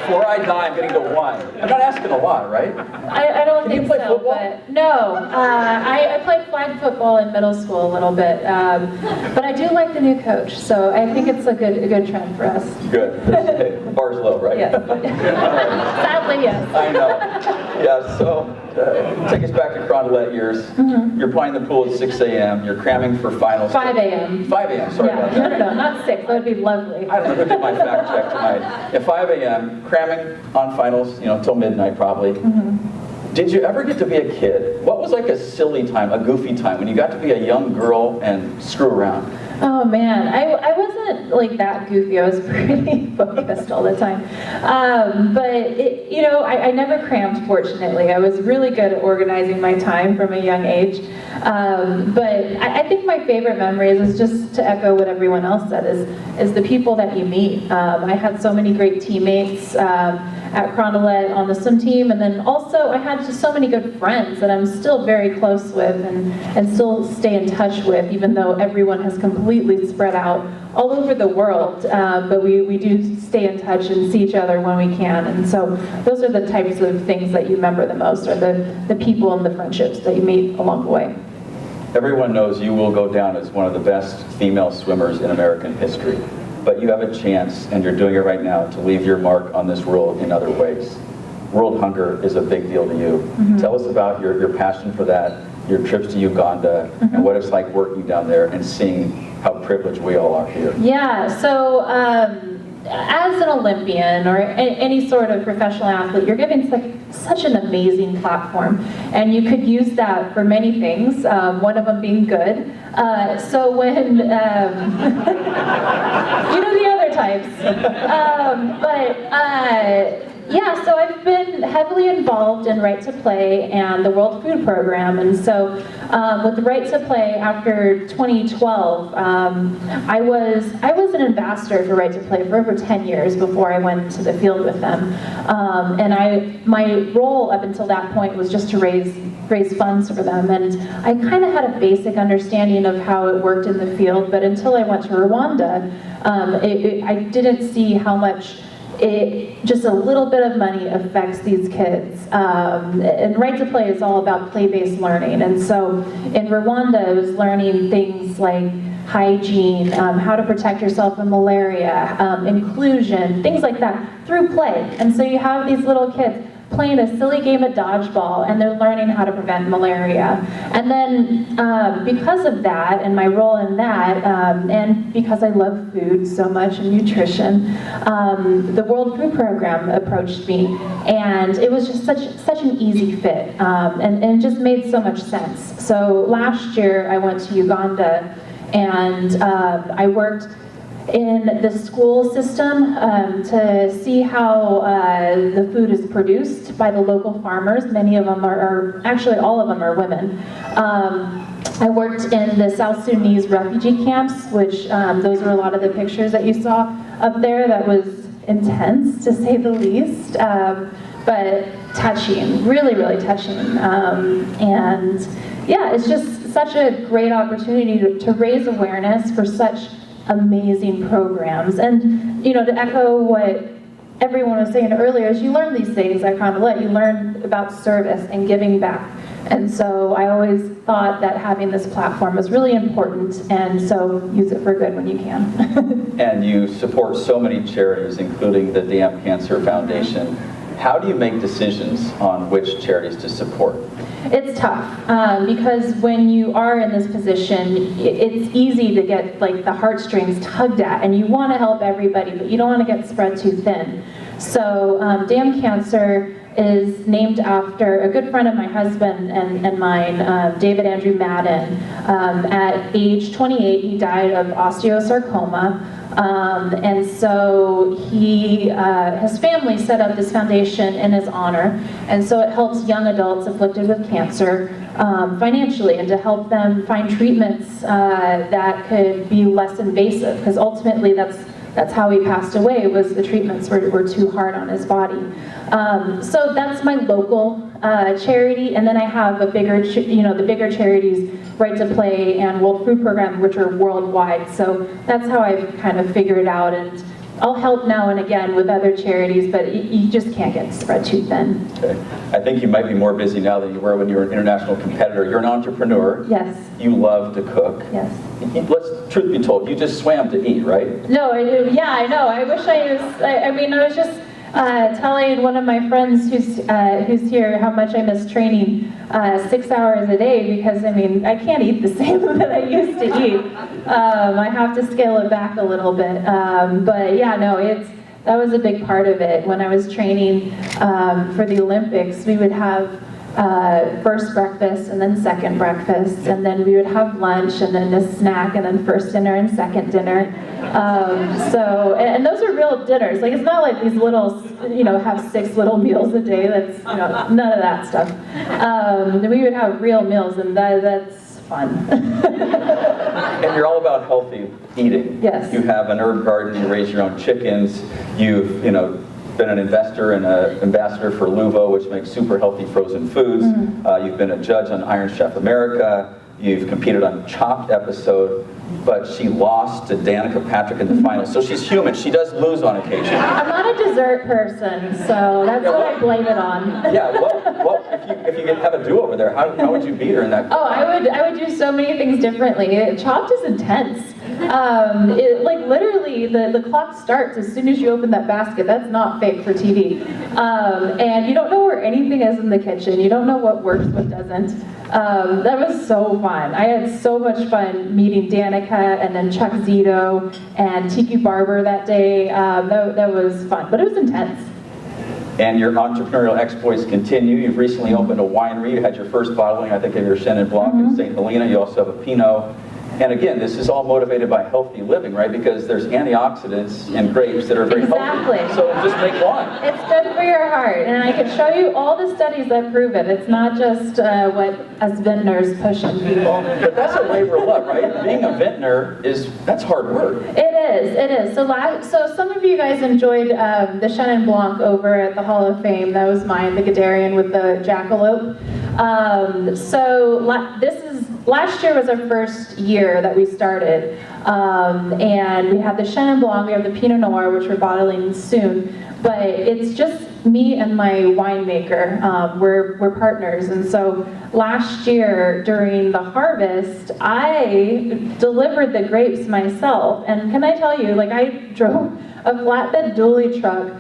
before I die, I'm getting to 1. I'm not asking a lot, right? I don't Can think you play so, football? but no. I played flag football in middle school a little bit, but I do like the new coach, so I think it's a good trend for us. Good. Hey, the bar's low, right? Yes. Sadly, yes. I know. Yeah, so take us back to Carondelet years. You're playing the pool at 6 a.m. You're cramming for finals. 5 a.m. 5 a.m. Sorry about that. No, not 6. That would be lovely. I don't know who did my fact check tonight. At 5 a.m., cramming on finals, till midnight probably. Did you ever get to be a kid? What was like a silly time, a goofy time, when you got to be a young girl and screw around? Oh man, I wasn't like that goofy. I was pretty focused all the time. But I never crammed, fortunately. I was really good at organizing my time from a young age. But I think my favorite memories is just to echo what everyone else said, is the people that you meet. I had so many great teammates at Carondelet on the swim team, and then also I had just so many good friends that I'm still very close with and still stay in touch with, even though everyone has completely spread out all over the world. But we do stay in touch and see each other when we can, and so those are the types of things that you remember the most, are the people and the friendships that you meet along the way. Everyone knows you will go down as one of the best female swimmers in American history. But you have a chance, and you're doing it right now, to leave your mark on this world in other ways. World hunger is a big deal to you. Tell us about your passion for that, your trips to Uganda, and what it's like working down there and seeing how privileged we all are here. Yeah, so as an Olympian or any sort of professional athlete, you're given such an amazing platform, and you could use that for many things, one of them being good. So when, you know the other types, yeah, so I've been heavily involved in Right to Play and the World Food Program, and so with the Right to Play after 2012, I was an ambassador for Right to Play for over 10 years before I went to the field with them, and my role up until that point was just to raise funds for them, and I kind of had a basic understanding of how it worked in the field, but until I went to Rwanda, I didn't see how much just a little bit of money affects these kids. And Right to Play is all about play-based learning. And so in Rwanda, I was learning things like hygiene, how to protect yourself from malaria, inclusion, things like that, through play. And so you have these little kids playing a silly game of dodgeball, and they're learning how to prevent malaria. And then because of that, and my role in that, and because I love food so much and nutrition, the World Food Program approached me, and it was just such an easy fit, and it just made so much sense. So last year I went to Uganda, and I worked in the school system to see how the food is produced by the local farmers. Many of them are actually all of them are women. I worked in the South Sudanese refugee camps, which those were a lot of the pictures that you saw up there. That was intense, to say the least, but touching, really, really touching. And yeah, it's just such a great opportunity to raise awareness for such amazing programs. And to echo what everyone was saying earlier, is you learn these things at Carondelet. You learn about service and giving back. And so I always thought that having this platform was really important, and so use it for good when you can. And you support so many charities, including the Dam Cancer Foundation. How do you make decisions on which charities to support? It's tough, because when you are in this position, it's easy to get the heartstrings tugged at, and you want to help everybody, but you don't want to get spread too thin. So Dam Cancer is named after a good friend of my husband and mine, David Andrew Madden. At age 28, he died of osteosarcoma. And so his family set up this foundation in his honor, and so it helps young adults afflicted with cancer financially, and to help them find treatments that could be less invasive, because ultimately that's how he passed away, was the treatments were too hard on his body. So that's my local charity, and then I have the bigger charities, Right to Play and World Food Program, which are worldwide. So that's how I've kind of figured out, and I'll help now and again with other charities, but you just can't get spread too thin. Okay. I think you might be more busy now than you were when you were an international competitor. You're an entrepreneur. Yes. You love to cook. Yes. Let's, truth be told, you just swam to eat, right? No, yeah, I know. I wish I was, I mean, I was just telling one of my friends who's here how much I miss training 6 hours a day, because I mean, I can't eat the same that I used to eat. I have to scale it back a little bit. But yeah, no, that was a big part of it. When I was training for the Olympics, we would have first breakfast and then second breakfast, and then we would have lunch and then a snack and then first dinner and second dinner. And those are real dinners. Like, it's not like these little, have 6 little meals a day. That's, none of that stuff. We would have real meals, and that's fun. And you're all about healthy eating. Yes. You have an herb garden, you raise your own chickens, you've, been an investor and an ambassador for Luvo, which makes super healthy frozen foods. You've been a judge on Iron Chef America. You've competed on Chopped episode, but she lost to Danica Patrick in the finals. So she's human. She does lose on occasion. I'm not a dessert person, so that's what I blame it on. Yeah. Well, if you could have a do-over there, how would you beat her in that? Oh, I would do so many things differently. Chopped is intense. Literally, the clock starts as soon as you open that basket. That's not fake for TV. And you don't know where anything is in the kitchen. You don't know what works, what doesn't. That was so fun. I had so much fun meeting Danica and then Chuck Zito and Tiki Barber that day. That was fun, but it was intense. And your entrepreneurial exploits continue. You've recently opened a winery. You had your first bottling, I think, of your Chenin Blanc in St. Helena. You also have a Pinot. And again, this is all motivated by healthy living, right? Because there's antioxidants in grapes that are very healthy. So just make one. It's good for your heart. And I can show you all the studies that prove it. It's not just what us vintners push on people. But that's a labor of love, right? Being a vintner that's hard work. It is. So some of you guys enjoyed the Chenin Blanc over at the Hall of Fame. That was mine, the Gadarian with the jackalope. Last year was our first year that we started, and we have the Chenin Blanc, we have the Pinot Noir, which we're bottling soon, but it's just me and my winemaker. We're partners, and so last year during the harvest, I delivered the grapes myself, and can I tell you, I drove a flatbed dually truck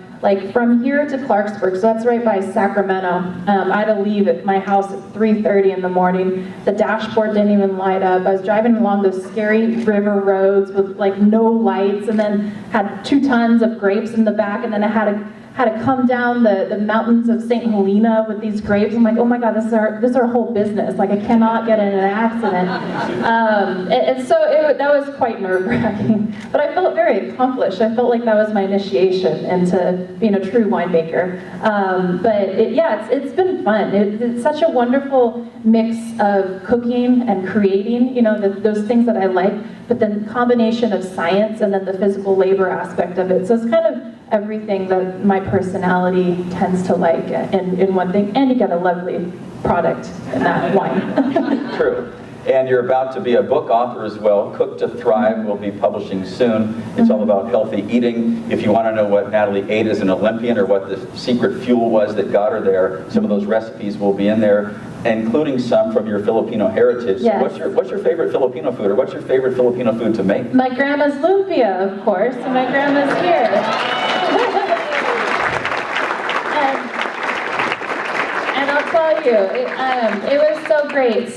from here to Clarksburg, so that's right by Sacramento. I had to leave at my house at 3:30 in the morning. The dashboard didn't even light up. I was driving along those scary river roads with no lights, and then had 2 tons of grapes in the back, and then I had to come down the mountains of St. Helena with these grapes. I'm like, oh my God, this is our whole business. I cannot get in an accident. And so that was quite nerve-wracking. But I felt very accomplished. I felt like that was my initiation into being a true winemaker. It's been fun. It's such a wonderful mix of cooking and creating, those things that I like, but then combination of science and then the physical labor aspect of it. So it's kind of everything that my personality tends to like in one thing, and you get a lovely product in that wine. True. And you're about to be a book author as well. Cook to Thrive will be publishing soon. It's all about healthy eating. If you want to know what Natalie ate as an Olympian or what the secret fuel was that got her there, some of those recipes will be in there, including some from your Filipino heritage. Yes. So what's your favorite Filipino food, or what's your favorite Filipino food to make? My grandma's lumpia, of course, and my grandma's here. And I'll tell you, it was so great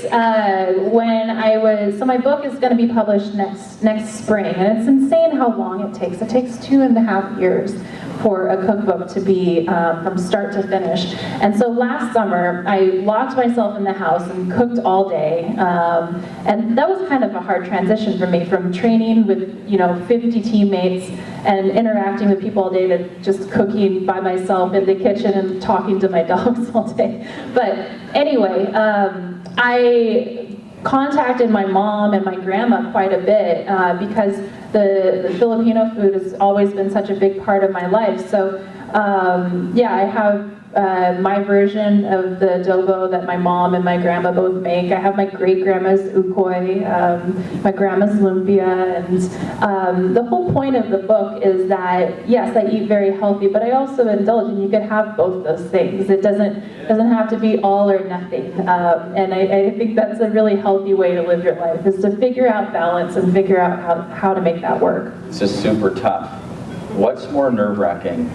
so my book is going to be published next spring, and it's insane how long it takes. It takes 2.5 years for a cookbook to be from start to finish. And so last summer, I locked myself in the house and cooked all day. And that was kind of a hard transition for me, from training with 50 teammates and interacting with people all day to just cooking by myself in the kitchen and talking to my dogs all day. But anyway, I contacted my mom and my grandma quite a bit because the Filipino food has always been such a big part of my life. So I have my version of the adobo that my mom and my grandma both make. I have my great-grandma's ukoi, my grandma's lumpia, and the whole point of the book is that, yes, I eat very healthy, but I also indulge, and you can have both those things. It doesn't have to be all or nothing, and I think that's a really healthy way to live your life, is to figure out balance and figure out how to make that work. This is super tough. What's more nerve-wracking?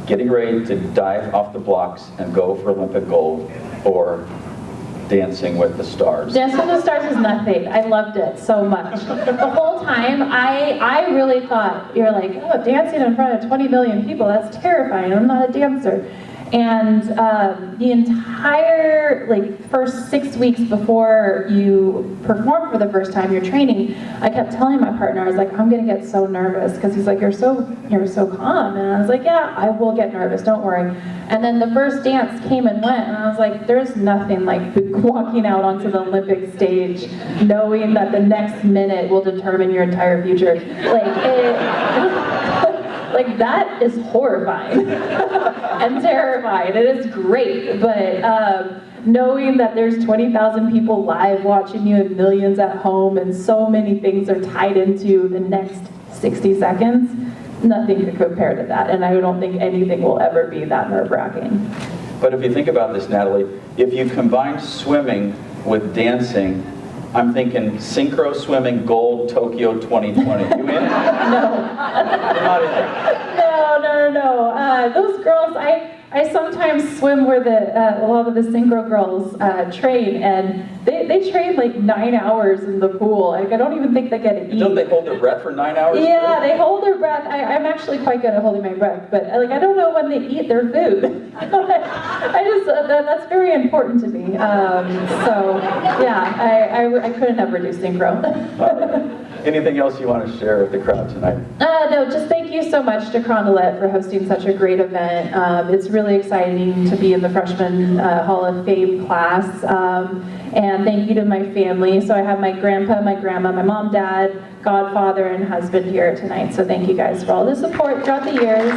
Getting ready to dive off the blocks and go for Olympic gold, or Dancing with the Stars? Dancing with the Stars is nothing. I loved it so much. The whole time, I really thought, you're like, oh, dancing in front of 20 million people, that's terrifying. I'm not a dancer. And the entire first 6 weeks before you perform for the first time, you're training, I kept telling my partner, I was like, I'm gonna get so nervous, because he's like, you're so calm, and I was like, yeah, I will get nervous, don't worry. And then the first dance came and went, and I was like, there's nothing like walking out onto the Olympic stage, knowing that the next minute will determine your entire future. Like that is horrifying and terrifying. It is great, but knowing that there's 20,000 people live watching you and millions at home, and so many things are tied into the next 60 seconds, nothing could compare to that. And I don't think anything will ever be that nerve-wracking. But if you think about this, Natalie, if you combine swimming with dancing, I'm thinking synchro swimming gold Tokyo 2020. You in? No. You're not in it. No. Those girls, I sometimes swim where a lot of the synchro girls train, and they train like 9 hours in the pool. Like, I don't even think they get to eat. Don't they hold their breath for 9 hours? Yeah, too? They hold their breath. I'm actually quite good at holding my breath, but I don't know when they eat their food. That's very important to me. So yeah, I couldn't ever do synchro. Anything else you want to share with the crowd tonight? No, just thank you so much to Carondelet for hosting such a great event. It's really exciting to be in the Freshman Hall of Fame class. And thank you to my family. So I have my grandpa, my grandma, my mom, dad, godfather, and husband here tonight. So thank you guys for all the support throughout the years.